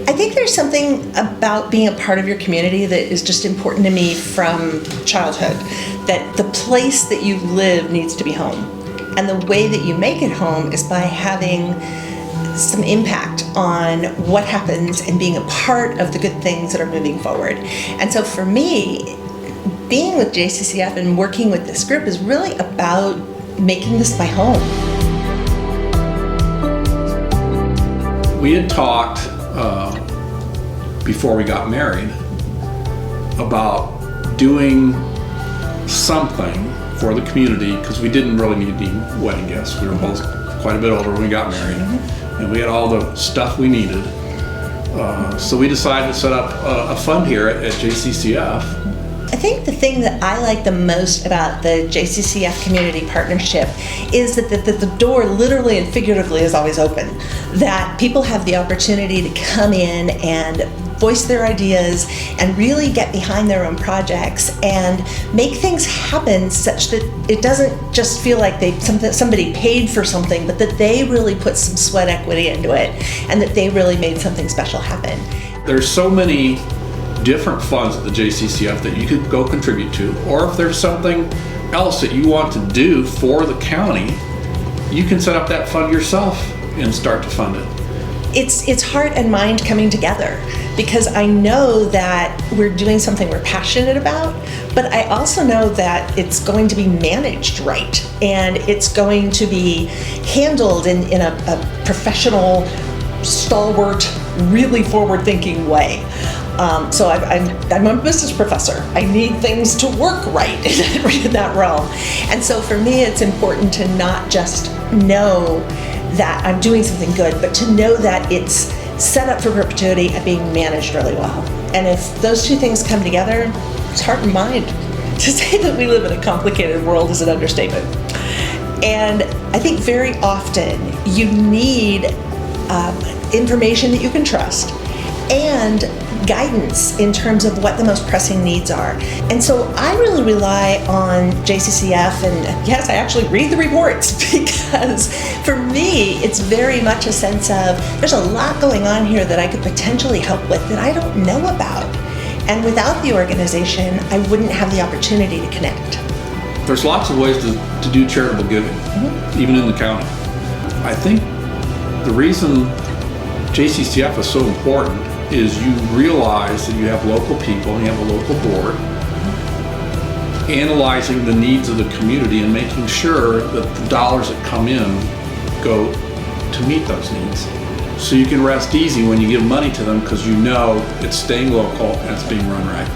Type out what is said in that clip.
I think there's something about being a part of your community that is just important to me from childhood, that the place that you live needs to be home. And the way that you make it home is by having some impact on what happens and being a part of the good things that are moving forward. And so for me, being with JCCF and working with this group is really about making this my home. We had talked before we got married about doing something for the community, because we didn't really need any wedding gifts. We were both quite a bit older when we got married, and we had all the stuff we needed. So we decided to set up a fund here at JCCF. I think the thing that I like the most about the JCCF Community Partnership is that the door literally and figuratively is always open. That people have the opportunity to come in and voice their ideas and really get behind their own projects and make things happen such that it doesn't just feel like somebody paid for something, but that they really put some sweat equity into it and that they really made something special happen. There's so many different funds at the JCCF that you could go contribute to, or if there's something else that you want to do for the county, you can set up that fund yourself and start to fund it. It's heart and mind coming together, because I know that we're doing something we're passionate about, but I also know that it's going to be managed right, and it's going to be handled in a professional, stalwart, really forward-thinking way. So I'm a business professor. I need things to work right in that realm. And so for me, it's important to not just know that I'm doing something good, but to know that it's set up for perpetuity and being managed really well. And if those two things come together, it's heart and mind. To say that we live in a complicated world is an understatement. And I think very often you need information that you can trust and guidance in terms of what the most pressing needs are. And so I really rely on JCCF, and yes, I actually read the reports, because for me it's very much a sense of there's a lot going on here that I could potentially help with that I don't know about. And without the organization, I wouldn't have the opportunity to connect. There's lots of ways to do charitable giving, even in the county. I think the reason JCCF is so important is you realize that you have local people and you have a local board analyzing the needs of the community and making sure that the dollars that come in go to meet those needs. So you can rest easy when you give money to them, because you know it's staying local and it's being run right.